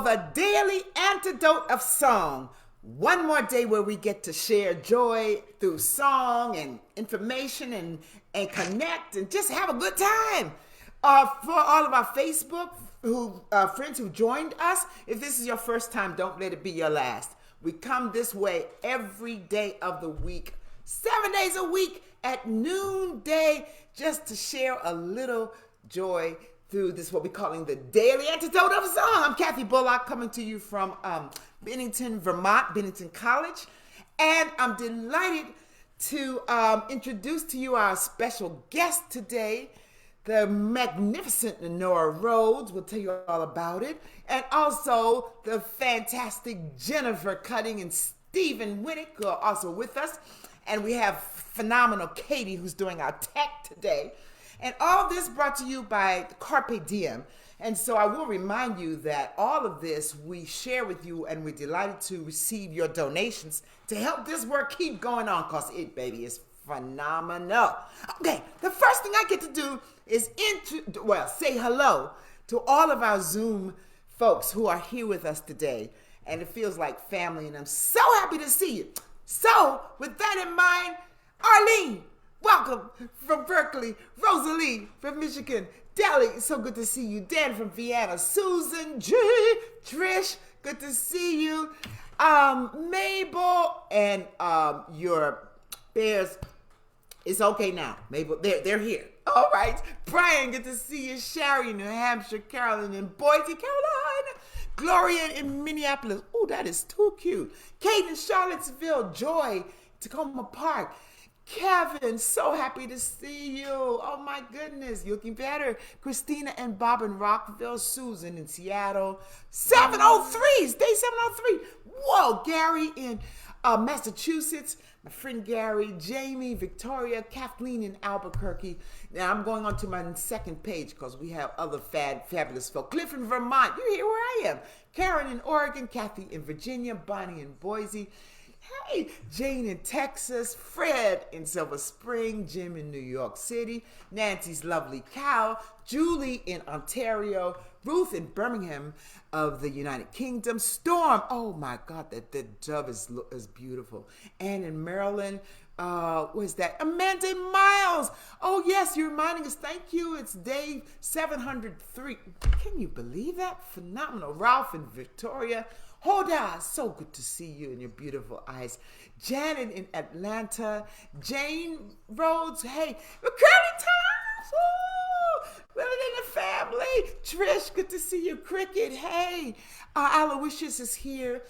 for the daily antidote of song. One more day where we get to share joy through song and information and connect and just have a good time. For all of our Facebook friends who joined us, if this is your first time, don't let it be your last. We come this way every day of the week, 7 days a week at noonday, just to share a little joy through this, what we're calling the daily antidote of song. I'm Kathy Bullock, coming to you from Bennington, Vermont, Bennington College. And I'm delighted to introduce to you our special guest today, the magnificent Nora Rhodes. We'll tell you all about it. And also the fantastic Jennifer Cutting and Stephen Winnick, who are also with us. And we have phenomenal Katie, who's doing our tech today. And all this brought to you by Carpe Diem. And so I will remind you that all of this we share with you, and we're delighted to receive your donations to help this work keep going on, because it, baby, is phenomenal. Okay, the first thing I get to do is say hello to all of our Zoom folks who are here with us today. And it feels like family, and I'm so happy to see you. So, with that in mind, Arlene, welcome from Berkeley. Rosalie from Michigan. Deli, so good to see you. Dan from Vienna. Susan G. Trish, good to see you. Mabel and your bears. It's okay now. Mabel, they're here. All right. Brian, good to see you. Sherry, New Hampshire. Carolyn in Boise, Carolina. Gloria in Minneapolis. Oh, that is too cute. Kate in Charlottesville. Joy, Tacoma Park. Kevin, so happy to see you. Oh my goodness, you're looking better. Christina and Bob in Rockville. Susan in Seattle. 703, stay 703. Whoa, Gary in Massachusetts. My friend Gary, Jamie, Victoria, Kathleen in Albuquerque. Now I'm going on to my second page because we have other fabulous folk. Cliff in Vermont, you're here where I am. Karen in Oregon, Kathy in Virginia, Bonnie in Boise. Hey, Jane in Texas, Fred in Silver Spring, Jim in New York City, Nancy's lovely cow, Julie in Ontario, Ruth in Birmingham of the United Kingdom, Storm, oh my God, that dove is beautiful, Anne in Maryland, where's that? Amanda Miles, oh yes, you're reminding us, thank you, it's day 703, can you believe that? Phenomenal. Ralph in Victoria, Hoda, so good to see you and your beautiful eyes. Janet in Atlanta. Jane Rhodes, hey. Curly Times, living in the family. Trish, good to see you. Cricket, hey. Aloysius is here.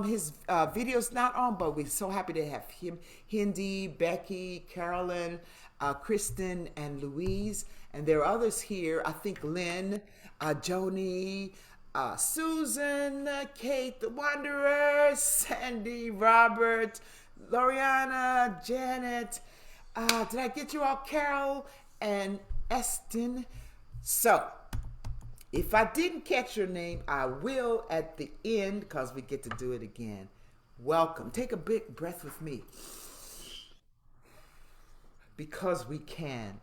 His video's not on, but we're so happy to have him. Hindi, Becky, Carolyn, Kristen, and Louise. And there are others here. I think Lynn, Joni, Susan, Kate, the Wanderer, Sandy, Robert, Loriana, Janet. Did I get you all? Carol and Eston. So, if I didn't catch your name, I will at the end because we get to do it again. Welcome. Take a big breath with me. Because we can.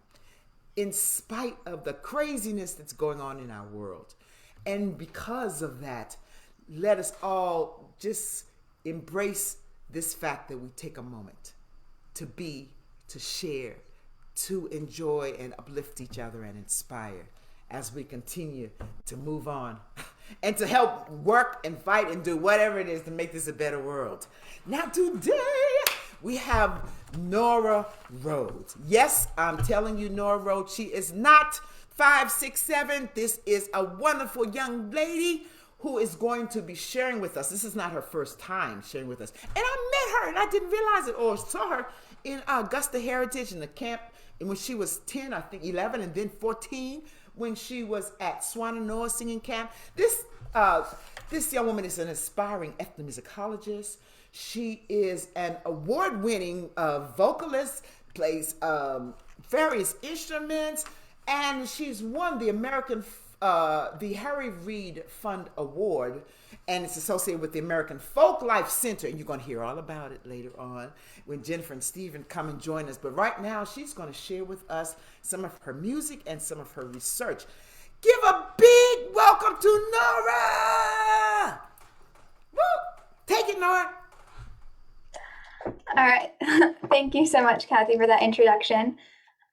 In spite of the craziness that's going on in our world. And because of that, let us all just embrace this fact that we take a moment to be, to share, to enjoy and uplift each other and inspire as we continue to move on and to help work and fight and do whatever it is to make this a better world. Now today, we have Nora Rhodes. Yes, I'm telling you, Nora Rhodes, she is not 5, 6, 7. This is a wonderful young lady who is going to be sharing with us. This is not her first time sharing with us. And I met her and I didn't realize it or saw her in Augusta Heritage in the camp and when she was 10, I think 11, and then 14 when she was at Swananoa singing camp. This young woman is an aspiring ethnomusicologist. She is an award-winning vocalist, plays various instruments, and she's won the the Harry Reid Fund Award, and it's associated with the American Folk Life Center, and you're going to hear all about it later on when Jennifer and Stephen come and join us. But right now, she's going to share with us some of her music and some of her research. Give a big welcome to Nora! Woo! Take it, Nora. All right. Thank you so much, Kathy, for that introduction.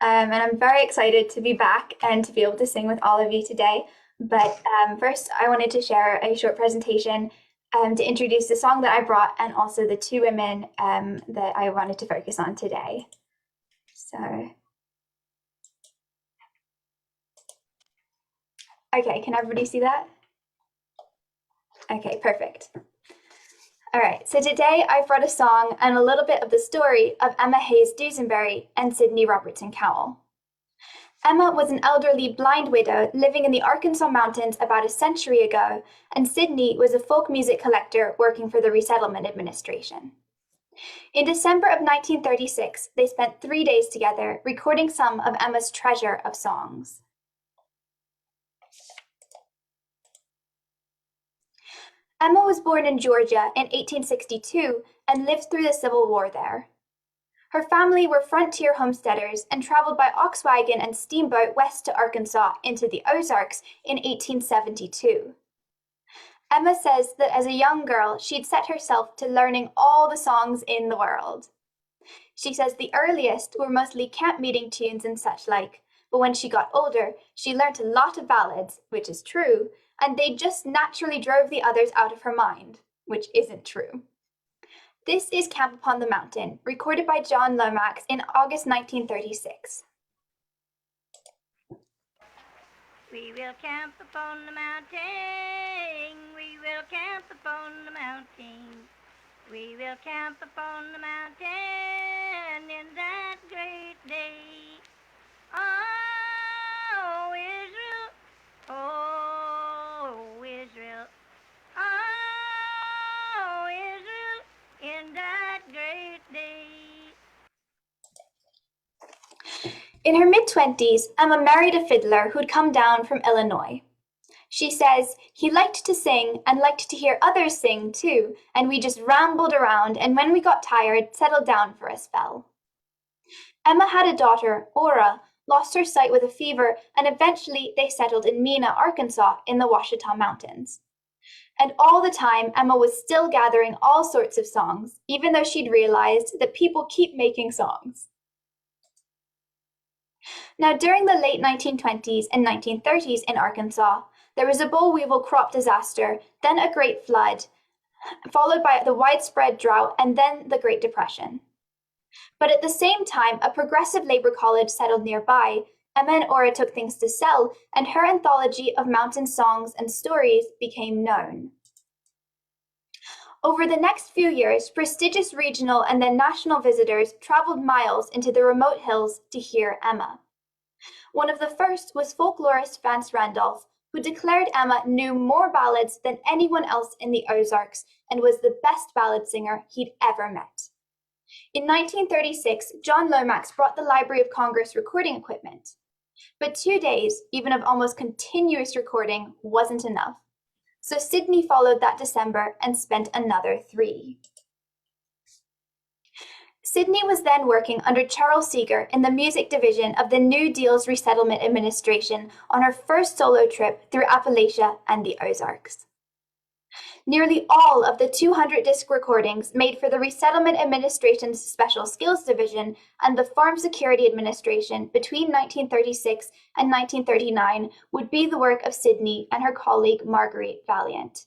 And I'm very excited to be back and to be able to sing with all of you today. But first, I wanted to share a short presentation to introduce the song that I brought and also the two women that I wanted to focus on today. So, okay, can everybody see that? Okay, perfect. All right, so today I've brought a song and a little bit of the story of Emma Hayes Dusenberry and Sydney Robertson Cowell. Emma was an elderly blind widow living in the Arkansas mountains about a century ago, and Sydney was a folk music collector working for the Resettlement Administration. In December of 1936, they spent 3 days together recording some of Emma's treasure of songs. Emma was born in Georgia in 1862 and lived through the Civil War there. Her family were frontier homesteaders and traveled by ox wagon and steamboat west to Arkansas into the Ozarks in 1872. Emma says that as a young girl, she'd set herself to learning all the songs in the world. She says the earliest were mostly camp meeting tunes and such like, but when she got older, she learnt a lot of ballads, which is true, and they just naturally drove the others out of her mind, which isn't true. This is Camp Upon the Mountain, recorded by John Lomax in August 1936. We will camp upon the mountain, we will camp upon the mountain, we will camp upon the mountain in that great day. Oh, Israel, oh, Israel, oh, Israel, in that great day. In her mid-20s, Emma married a fiddler who'd come down from Illinois. She says, he liked to sing and liked to hear others sing too, and we just rambled around, and when we got tired, settled down for a spell. Emma had a daughter, Nora, lost her sight with a fever, and eventually they settled in Mena, Arkansas, in the Ouachita Mountains. And all the time, Emma was still gathering all sorts of songs, even though she'd realized that people keep making songs. Now, during the late 1920s and 1930s in Arkansas, there was a boll weevil crop disaster, then a great flood, followed by the widespread drought, and then the Great Depression. But at the same time, a progressive labor college settled nearby. Emma and Nora took things to sell, and her anthology of mountain songs and stories became known. Over the next few years, prestigious regional and then national visitors traveled miles into the remote hills to hear Emma. One of the first was folklorist Vance Randolph, who declared Emma knew more ballads than anyone else in the Ozarks and was the best ballad singer he'd ever met. In 1936, John Lomax brought the Library of Congress recording equipment. But 2 days, even of almost continuous recording, wasn't enough. So Sydney followed that December and spent another 3. Sydney was then working under Charles Seeger in the music division of the New Deal's Resettlement Administration on her first solo trip through Appalachia and the Ozarks. Nearly all of the 200 disc recordings made for the Resettlement Administration's Special Skills Division and the Farm Security Administration between 1936 and 1939 would be the work of Sydney and her colleague Marguerite Valiant.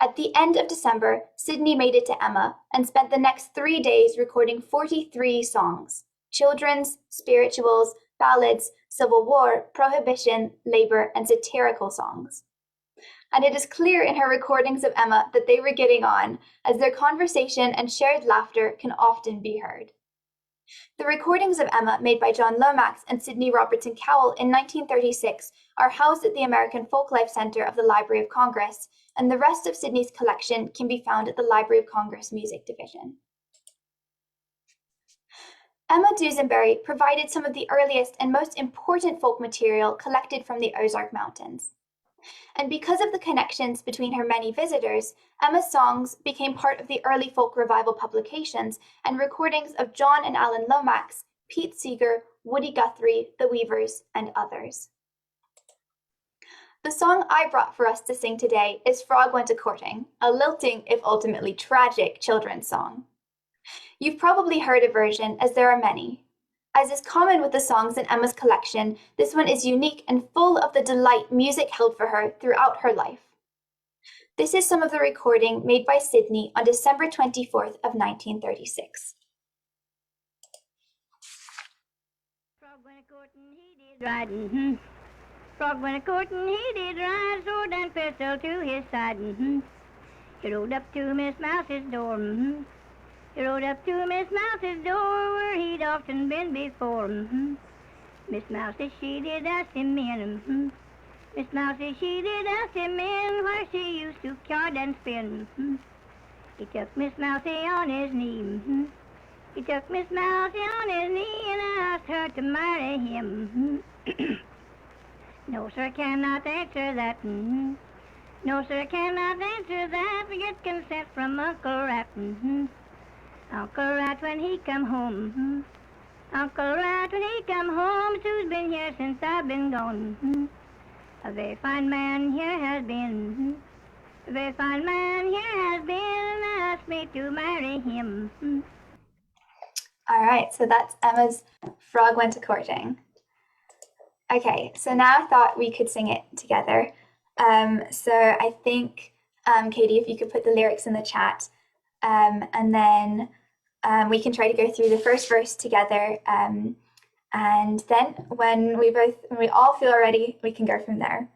At the end of December, Sydney made it to Emma and spent the next 3 days recording 43 songs: children's, spirituals, ballads, Civil War, prohibition, labor, and satirical songs. And it is clear in her recordings of Emma that they were getting on, as their conversation and shared laughter can often be heard. The recordings of Emma made by John Lomax and Sydney Robertson Cowell in 1936 are housed at the American Folklife Center of the Library of Congress, and the rest of Sydney's collection can be found at the Library of Congress Music Division. Emma Dusenberry provided some of the earliest and most important folk material collected from the Ozark Mountains. And because of the connections between her many visitors, Emma's songs became part of the early folk revival publications and recordings of John and Alan Lomax, Pete Seeger, Woody Guthrie, the Weavers, and others. The song I brought for us to sing today is Frog Went A-Courtin, a lilting, if ultimately tragic, children's song. You've probably heard a version, as there are many. As is common with the songs in Emma's collection, this one is unique and full of the delight music held for her throughout her life. This is some of the recording made by Sydney on December 24th of 1936. Frog went a-courtin', he did ride, mm-hmm. Frog went a-courtin', he did ride, sword and pistol to his side, mm-hmm. He rode up to Miss Mouse's door, mm-hmm. He rode up to Miss Mouse's door, where he'd often been before, mm-hmm. Miss Mousy, she did ask him in, mm-hmm. Miss Mousy, she did ask him in, where she used to card and spin, mm-hmm. He took Miss Mousy on his knee, mm-hmm. He took Miss Mousy on his knee and asked her to marry him, mm-hmm. No, sir, cannot answer that, mm-hmm. No, sir, cannot answer that, we get consent from Uncle Rat, mm-hmm. Uncle Rat when he come home, mm-hmm. Uncle Rat when he come home, who's been here since I've been gone, mm-hmm. A very fine man here has been, mm-hmm. A very fine man here has been, and asked me to marry him, mm-hmm. All right, so that's Emma's Frog Went A-Courtin'. Okay, so now I thought we could sing it together. So I think, Katie, if you could put the lyrics in the chat, and then we can try to go through the first verse together. And then when we all feel ready, we can go from there.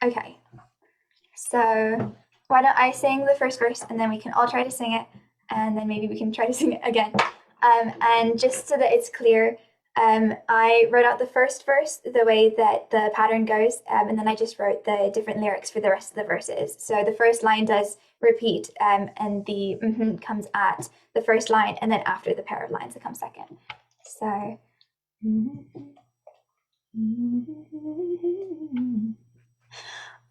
Okay, so why don't I sing the first verse and then we can all try to sing it, and then maybe we can try to sing it again. And just so that it's clear, I wrote out the first verse the way that the pattern goes, and then I just wrote the different lyrics for the rest of the verses. So the first line does repeat, and the mm-hmm comes at the first line, and then after the pair of lines it comes second. So.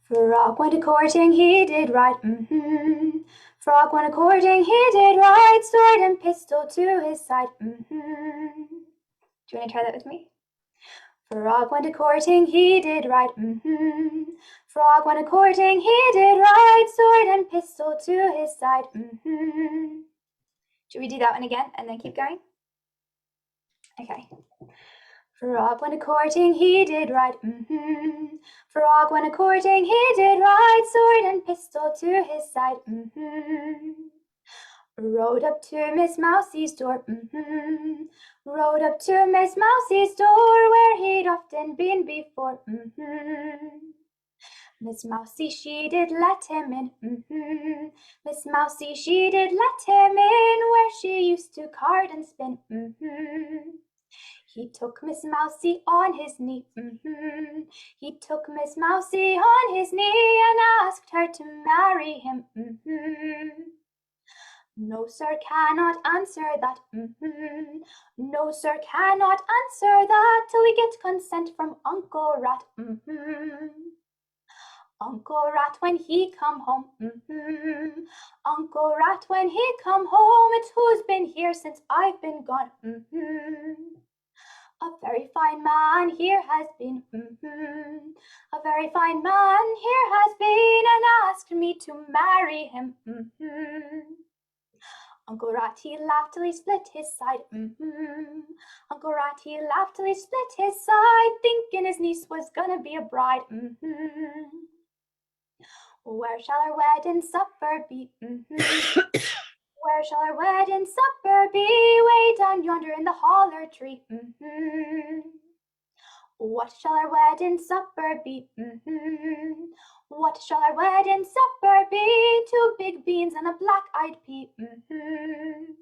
Frog went a-courting, he did ride, mm-hmm. Frog went a-courting, he did ride, sword and pistol to his side, mm-hmm. Do you want to try that with me? Frog went a-courting, he did ride, mm-hmm. Frog went a-courting, he did ride, sword and pistol to his side, mm-hmm. Should we do that one again and then keep going? Okay. Frog went a-courting, he did ride, mm-hmm. Frog went a-courting, he did ride, sword and pistol to his side, mm-hmm. Rode up to Miss Mousey's door, mm-hmm. Rode up to Miss Mousey's door, where he'd often been before, mm-hmm. Miss Mousy, she did let him in, mm-hmm. Miss Mousy, she did let him in, where she used to card and spin, mm-hmm. He took Miss Mousy on his knee, mm-hmm. He took Miss Mousy on his knee and asked her to marry him, mm-hmm. No, sir, cannot answer that, mm-hmm. No, sir, cannot answer that till we get consent from Uncle Rat, mm-hmm. Uncle Rat when he come home, mm-hmm. Uncle Rat when he come home, it's who's been here since I've been gone, mm-hmm. A very fine man here has been, mm-hmm. A very fine man here has been, and asked me to marry him, mm-hmm. Uncle Rat, he laughed till he split his side, mm-hmm. Uncle Rat, he laughed till he split his side, thinking his niece was gonna be a bride, mm-hmm. Where shall our wedding supper be, mm-hmm. Where shall our wedding supper be? Way down yonder in the holler tree, mm-hmm. What shall our wedding supper be, mm-hmm. What shall our wedding supper be? 2 big beans and a black-eyed pea, mm-hmm.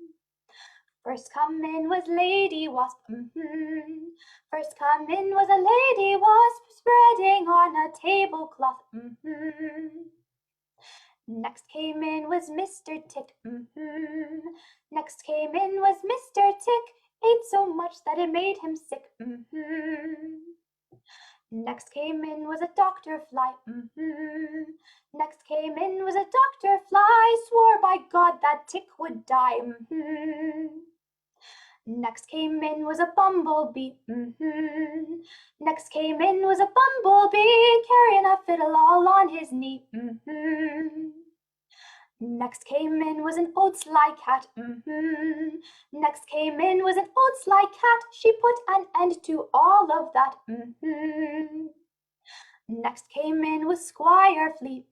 First come in was Lady Wasp, mm-hmm. First come in was a Lady Wasp, spreading on a tablecloth, mm-hmm. Next came in was Mr. Tick, mm-hmm. Next came in was Mr. Tick, ate so much that it made him sick, mm-hmm. Next came in was a doctor fly. Next came in was a doctor fly. Swore by God that tick would die. Next came in was a bumblebee. Next came in was a bumblebee, carrying a fiddle all on his knee. Next came in was an old sly cat. Next came in was an old sly cat. She put an end to all of that. Next came in was Squire Flea.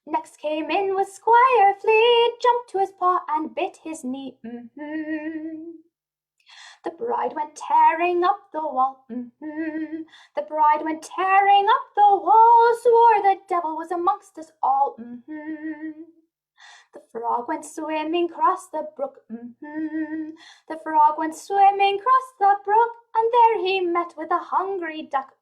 Next came in was Squire Flea. Jumped to his paw and bit his knee. The bride went tearing up the wall. The bride went tearing up the wall. Swore the devil was amongst us all. The frog went swimming across the brook. The frog went swimming across the brook, and there he met with a hungry duck.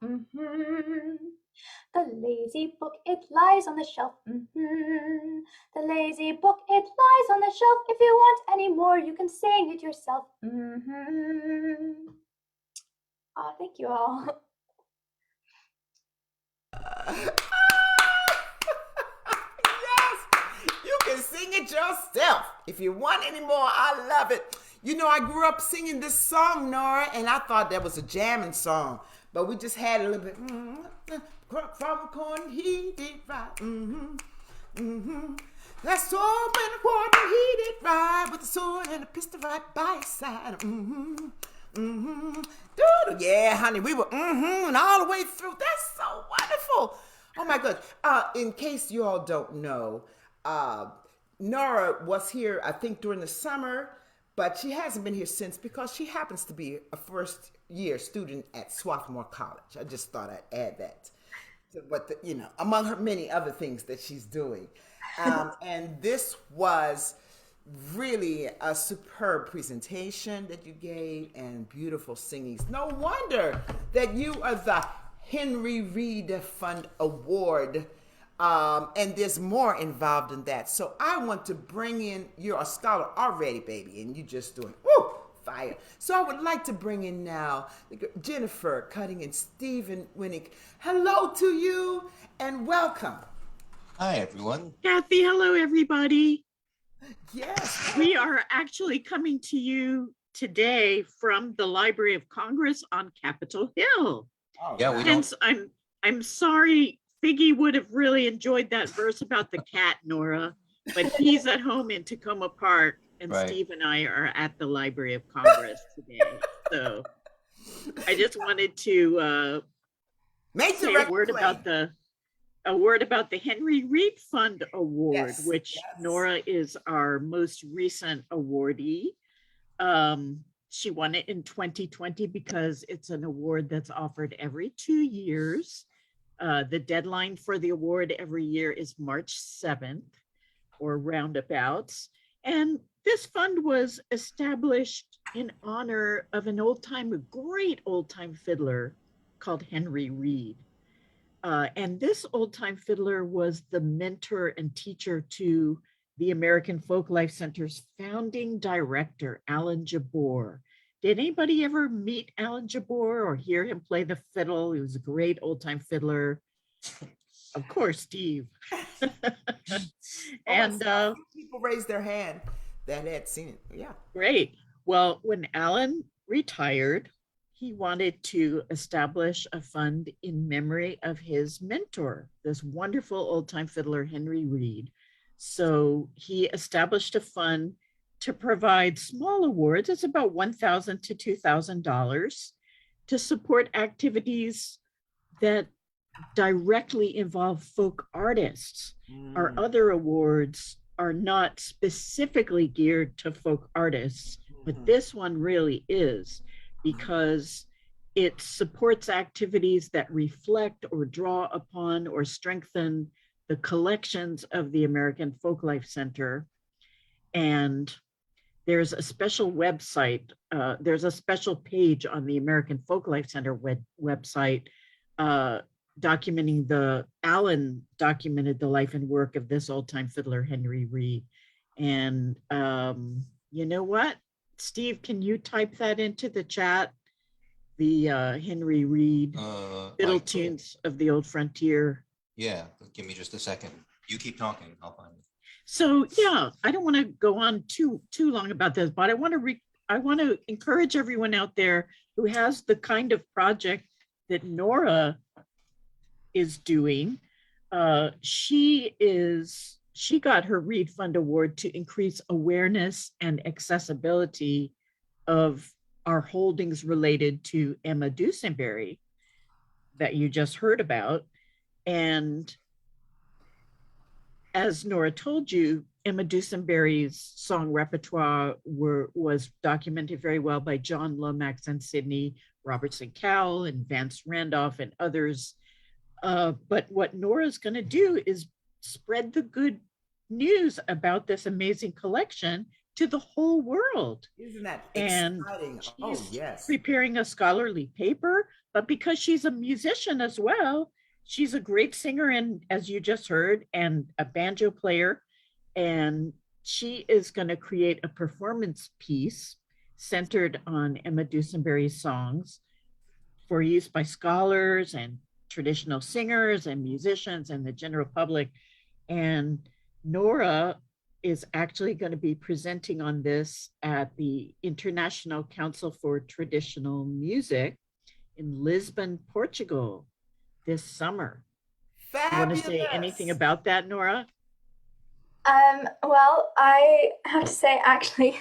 The lazy book, it lies on the shelf. The lazy book, it lies on the shelf. If you want any more, you can sing it yourself. Oh, thank you all. You can sing it yourself. If you want any more, I love it. You know, I grew up singing this song, Nora, and I thought that was a jamming song. But we just had a little bit. From corn, he did right. That's all when the corn, he did right. With the sword and a pistol right by his side. Yeah, honey, we were and all the way through. That's so wonderful. Oh my God. In case you all don't know, Nora was here, I think, during the summer, but she hasn't been here since because she happens to be a first-year student at Swarthmore College. I just thought I'd add that. But, among her many other things that she's doing. And this was really a superb presentation that you gave and beautiful singings. No wonder that you are the Henry Reed Fund Award. And there's more involved in that. So I want to bring in, you're a scholar already, baby, and you're just doing, fire. So I would like to bring in now Jennifer Cutting and Stephen Winnick. Hello to you and welcome. Hi, everyone. Kathy, hello, everybody. Yes. We are actually coming to you today from the Library of Congress on Capitol Hill. Oh, Yeah, wow. we Hence, I'm sorry, Figgy would have really enjoyed that verse about the cat, Nora, but he's at home in Tacoma Park, and Right. Steve and I are at the Library of Congress today. So I just wanted to Make the say a record word play. about the Henry Reed Fund Award, Yes, which yes. Nora is our most recent awardee. She won it in 2020 because it's an award that's offered every 2 years. The deadline for the award every year is March 7th or roundabouts. And this fund was established in honor of a great old-time fiddler called Henry Reed. And this old-time fiddler was the mentor and teacher to the American Folklife Center's founding director, Alan Jabbour. Did anybody ever meet Alan Jabbour or hear him play the fiddle? He was a great old-time fiddler. Of course, Steve. And people raised their hand that had seen it. Yeah. great. Well, when Alan retired, he wanted to establish a fund in memory of his mentor, this wonderful old-time fiddler, Henry Reed. So he established a fund to provide small awards. It's about $1,000 to $2,000 to support activities that directly involve folk artists. Our other awards are not specifically geared to folk artists, but this one really is, because it supports activities that reflect or draw upon or strengthen the collections of the American Folklife Center. And there's a special website, there's a special page on the American Folklife Center website Alan documented the life and work of this old-time fiddler, Henry Reed. And you know what? Steve, can you type that into the chat? the Henry Reed fiddle I- tunes of the old frontier. Yeah, give me just a second. You keep talking, I'll find it. So yeah, I don't want to go on too long about this, but I want to encourage everyone out there who has the kind of project that Nora is doing. She got her Reed Fund Award to increase awareness and accessibility of our holdings related to Emma Dusenberry that you just heard about. And as Nora told you, Emma Dusenberry's song repertoire was documented very well by John Lomax and Sidney Robertson Cowell and Vance Randolph and others. But what Nora's going to do is spread the good news about this amazing collection to the whole world. Isn't that and exciting? She's Oh, yes. preparing a scholarly paper, but because she's a musician as well, she's a great singer, and as you just heard, and a banjo player, and she is going to create a performance piece centered on Emma Dusenberry's songs for use by scholars and traditional singers and musicians and the general public. And Nora is actually going to be presenting on this at the International Council for Traditional Music in Lisbon, Portugal this summer. Fabulous. You want to say anything about that, Nora? Well, I have to say, actually,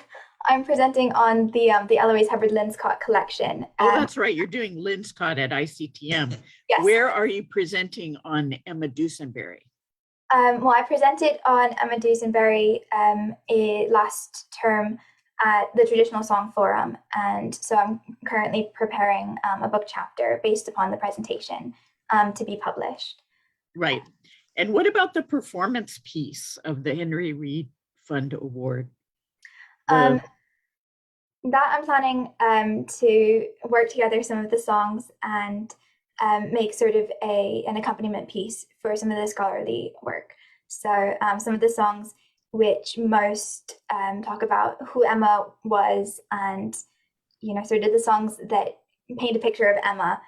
I'm presenting on the Eloise Hubbard Linscott collection. Oh, that's right. You're doing Linscott at ICTM. Yes. Where are you presenting on Emma Dusenberry? Well, I presented on Emma Dusenberry last term at the Traditional Song Forum, and so I'm currently preparing a book chapter based upon the presentation to be published. Right. And what about the performance piece of the Henry Reed Fund Award? That I'm planning to work together some of the songs and make sort of an accompaniment piece for some of the scholarly work. So some of the songs which most talk about who Emma was, and sort of the songs that paint a picture of Emma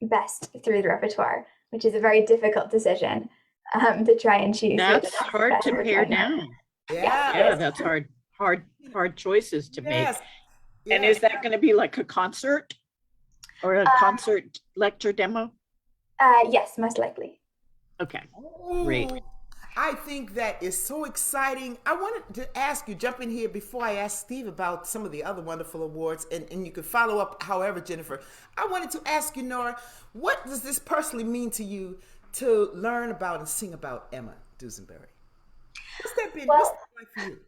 best through the repertoire, which is a very difficult decision to try and choose. That's hard to pare down. Yeah, that's hard choices to make. And is that going to be like a concert or a concert lecture demo? Yes, most likely. Okay, great. I think that is so exciting. I wanted to ask you, jump in here before I ask Steve about some of the other wonderful awards, and you can follow up however, Jennifer. I wanted to ask you, Nora, what does this personally mean to you to learn about and sing about Emma Dusenberry? What's that been like for you?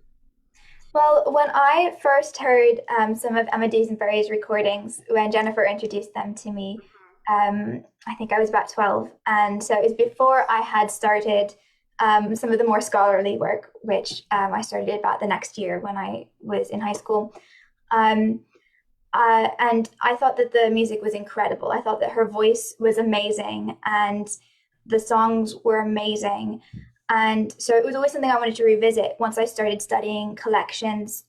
Well, when I first heard some of Emma Dusenberry's recordings, when Jennifer introduced them to me, I think I was about 12. And so it was before I had started some of the more scholarly work, which I started about the next year when I was in high school. And I thought that the music was incredible. I thought that her voice was amazing and the songs were amazing. And so it was always something I wanted to revisit once I started studying collections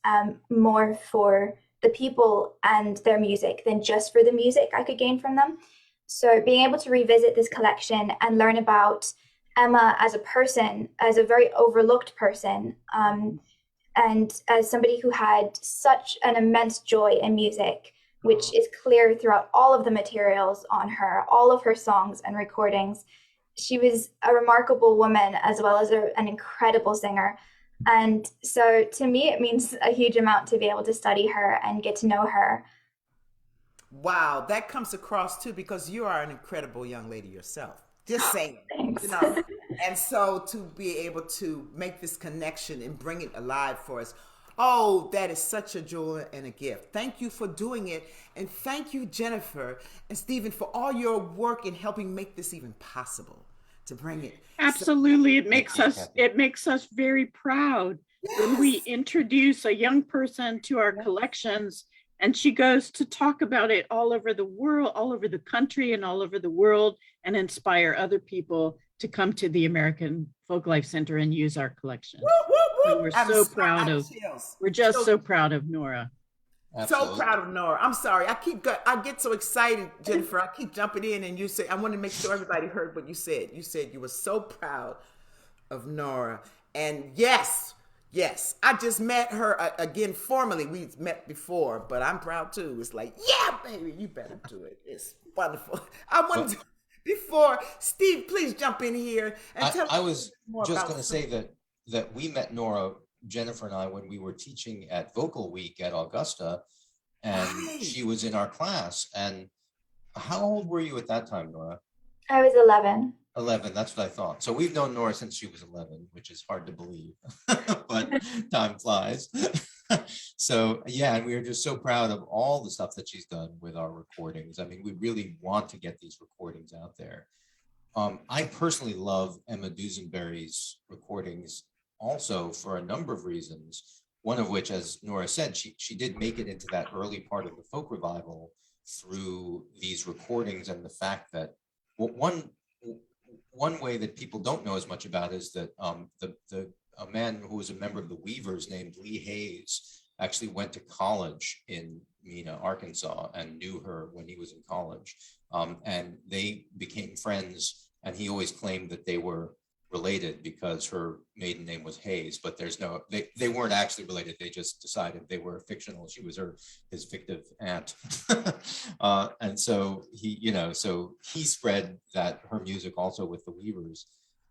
more for the people and their music than just for the music I could gain from them. So being able to revisit this collection and learn about Emma as a person, as a very overlooked person, and as somebody who had such an immense joy in music, which is clear throughout all of the materials on her, all of her songs and recordings. She was a remarkable woman as well as an incredible singer. And so to me, it means a huge amount to be able to study her and get to know her. Wow, that comes across too, because you are an incredible young lady yourself. Just saying. Thanks. And so to be able to make this connection and bring it alive for us, oh, that is such a joy and a gift. Thank you for doing it. And thank you, Jennifer and Stephen, for all your work in helping make this even possible to bring it. Absolutely. It makes us very proud when we introduce a young person to our collections and she goes to talk about it all over the world, all over the country and all over the world, and inspire other people to come to the American Folklife Center and use our collection. So we're so proud of, we're just so proud of Nora. So Absolutely. proud of Nora. I'm sorry. I get so excited, Jennifer. I keep jumping in, and you say I want to make sure everybody heard what you said. You said you were so proud of Nora, and yes, I just met her again formally. We met before, but I'm proud too. It's like, yeah, baby, you better do it. It's wonderful. I wanted Well, to before Steve, please jump in here and tell us I a little was more just about going to say that we met Nora, Jennifer and I, when we were teaching at Vocal Week at Augusta, and Right. she was in our class. And how old were you at that time, Nora? I was 11. 11, that's what I thought. So we've known Nora since she was 11, which is hard to believe, but time flies. So yeah, and we are just so proud of all the stuff that she's done with our recordings. I mean, we really want to get these recordings out there. I personally love Emma Dusenberry's recordings also for a number of reasons. One of which, as Nora said, she did make it into that early part of the folk revival through these recordings, and the fact that one way that people don't know as much about is that a man who was a member of the Weavers named Lee Hayes actually went to college in Mena, Arkansas, and knew her when he was in college. And they became friends, and he always claimed that they were related because her maiden name was Hayes, but they weren't actually related. They just decided they were fictional. She was his fictive aunt. And so he spread her music also with the Weavers.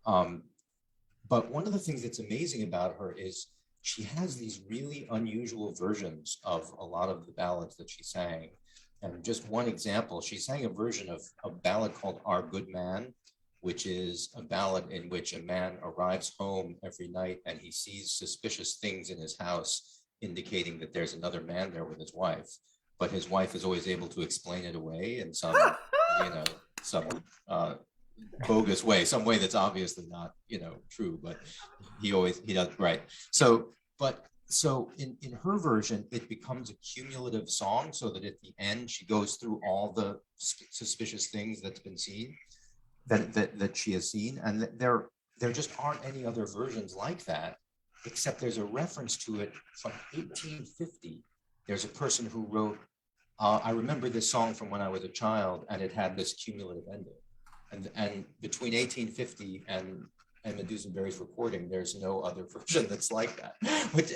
But one of the things that's amazing about her is she has these really unusual versions of a lot of the ballads that she sang. And just one example, she sang a version of a ballad called Our Good Man, which is a ballad in which a man arrives home every night and he sees suspicious things in his house, indicating that there's another man there with his wife. But his wife is always able to explain it away in some bogus way, some way that's obviously not, true, but he does, right. So in her version, it becomes a cumulative song, so that at the end she goes through all the suspicious things that's been seen, that she has seen, and there just aren't any other versions like that, except there's a reference to it from 1850. There's a person who wrote, I remember this song from when I was a child, and it had this cumulative ending. And between 1850 and Emma Dusenberry's recording, there's no other version that's like that, which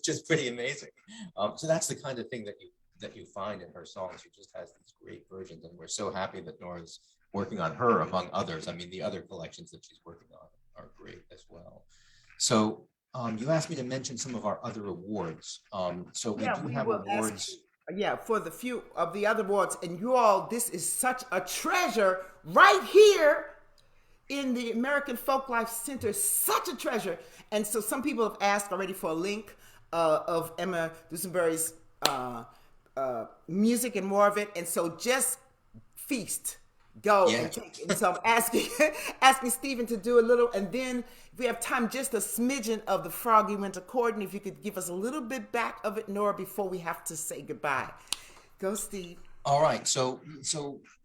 is pretty amazing. So that's the kind of thing that you find in her songs. She just has these great versions, and we're so happy that Nora's working on her, among others. I mean, the other collections that she's working on are great as well. So you asked me to mention some of our other awards. So we do have awards. For the few of the other awards, and you all, this is such a treasure right here in the American Folklife Center, such a treasure. And so some people have asked already for a link of Emma Dusenberry's music and more of it. And so just feast, go and take it. And so I'm asking Stephen to do a little, and then if we have time, just a smidgen of the Froggy went A-Courtin. If you could give us a little bit back of it, Nora, before we have to say goodbye. Go, Steve. All right. So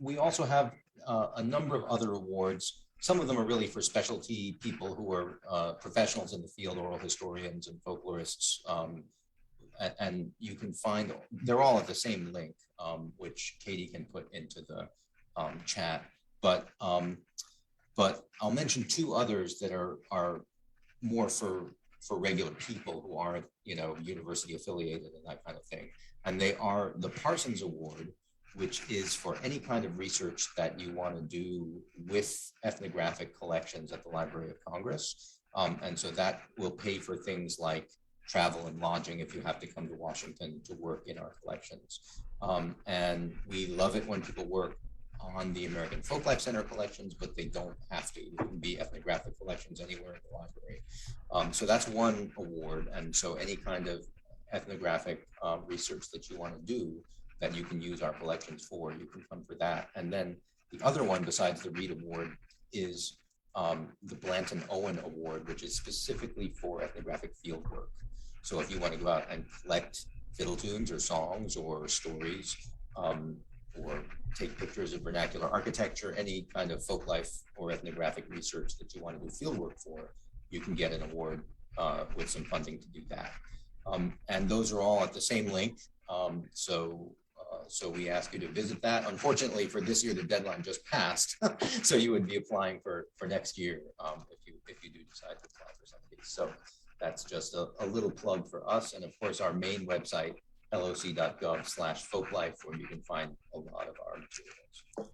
we also have a number of other awards. Some of them are really for specialty people who are professionals in the field, oral historians and folklorists. And you can find, they're all at the same link, which Katie can put into the chat. But I'll mention two others that are more for regular people who aren't, university affiliated and that kind of thing. And they are the Parsons Award, which is for any kind of research that you want to do with ethnographic collections at the Library of Congress. And so that will pay for things like travel and lodging if you have to come to Washington to work in our collections. And we love it when people work on the American Folklife Center collections, but they don't have to. It can be ethnographic collections anywhere in the library. So that's one award. And so any kind of ethnographic research that you want to do that you can use our collections for, you can come for that. And then the other one besides the Reed Award is the Blanton Owen Award, which is specifically for ethnographic field work. So if you want to go out and collect fiddle tunes or songs or stories, or take pictures of vernacular architecture, any kind of folklife or ethnographic research that you want to do field work for, you can get an award with some funding to do that. And those are all at the same link. So we ask you to visit that. Unfortunately, for this year, the deadline just passed, so you would be applying for next year if you do decide to apply for some of these. So that's just a little plug for us, and of course, our main website, loc.gov/folklife, where you can find a lot of our materials.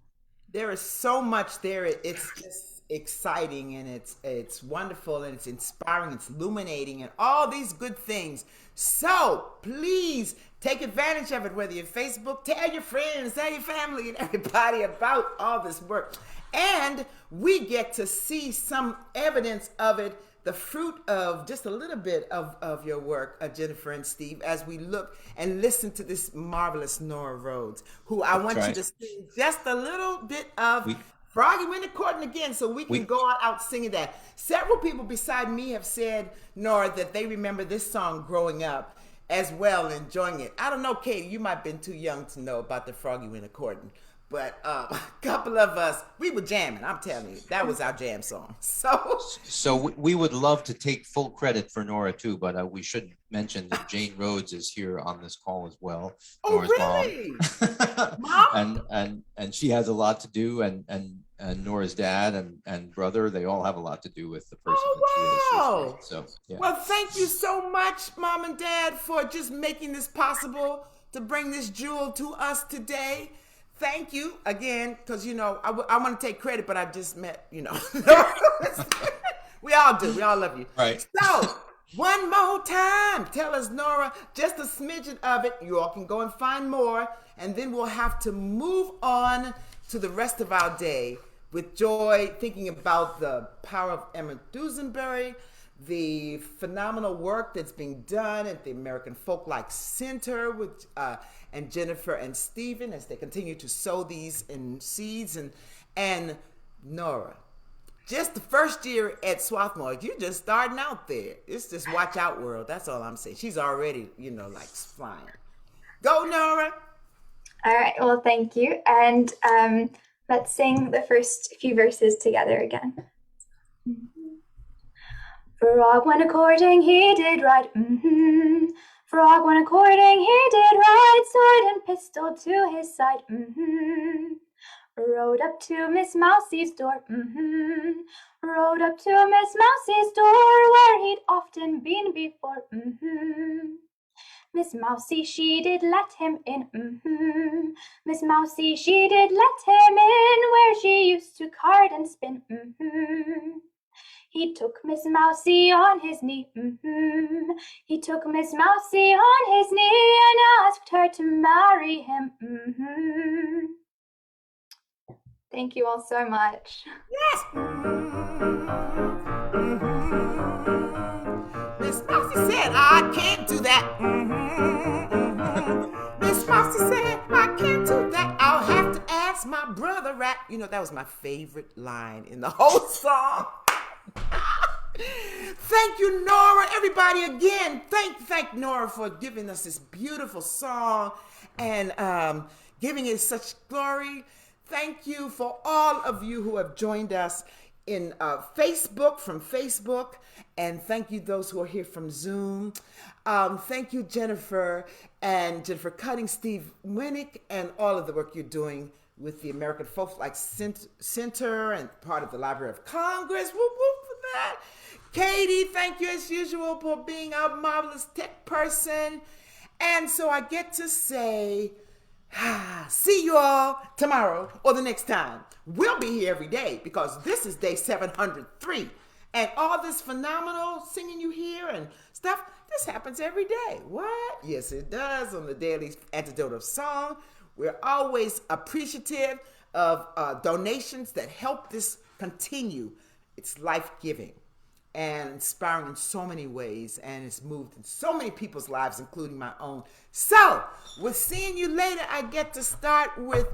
There is so much there. It's just exciting, and it's wonderful, and it's inspiring, it's illuminating, and all these good things. So please take advantage of it, whether you're Facebook, tell your friends, tell your family and everybody about all this work. And we get to see some evidence of it, the fruit of just a little bit of your work, Jennifer and Steve, as we look and listen to this marvelous Nora Rhodes, who I want you to sing just a little bit of Froggy went A-Courtin again, so we can go out singing that. Several people beside me have said, Nora, that they remember this song growing up as well, enjoying it. I don't know, Katie, you might have been too young to know about the Froggy went A-Courtin, but a couple of us, we were jamming. I'm telling you, that was our jam song. So we would love to take full credit for Nora too, but we should mention that Jane Rhodes is here on this call as well. Oh, Nora's really? mom. and she has a lot to do, and Nora's dad and brother, they all have a lot to do with the person that she is. So yeah. Well, thank you so much, Mom and Dad, for just making this possible to bring this jewel to us today. Thank you again, because, you know, I want to take credit, but I just met, you know. We all do. We all love you. Right. So, one more time, tell us, Nora, just a smidgen of it. You all can go and find more, and then we'll have to move on to the rest of our day with joy, thinking about the power of Emma Dusenberry, the phenomenal work that's being done at the American Folklife Center with and Jennifer and Stephen as they continue to sow these in seeds, and Nora, just the first year at Swarthmore, you just starting out there. It's just watch out, world. That's all I'm saying. She's already, you know, like flying. Go, Nora. All right. Well, thank you. And let's sing the first few verses together again. Frog went A-Courtin, he did right. Frog went A-Courtin, he did right. Sword and pistol to his side. Rode up to Miss Mousey's door. Rode up to Miss Mousey's door, where he'd often been before. Miss Mousy, she did let him in. Miss Mousy, she did let him in, where she used to card and spin. He took Miss Mousy on his knee. He took Miss Mousy on his knee and asked her to marry him. Thank you all so much. Yes. Miss Mousy said, I can't do that. Miss Mousy said, I can't do that. I'll have to ask my brother Rat. You know, that was my favorite line in the whole song. Thank you, Nora. Everybody, again, thank Nora for giving us this beautiful song and giving it such glory. Thank you for all of you who have joined us in Facebook, from Facebook, and thank you those who are here from Zoom. Thank you, Jennifer Cutting, Steve Winnick, and all of the work you're doing with the American Folklife Center and part of the Library of Congress. Whoop, whoop for that. Katie, thank you as usual for being our marvelous tech person. And so I get to say, see you all tomorrow or the next time. We'll be here every day because this is day 703. And all this phenomenal singing you hear and stuff, this happens every day. What? Yes, it does on the daily Antidote of Song. We're always appreciative of donations that help this continue. It's life-giving and inspiring in so many ways, and it's moved in so many people's lives, including my own. So, with seeing you later, I get to start with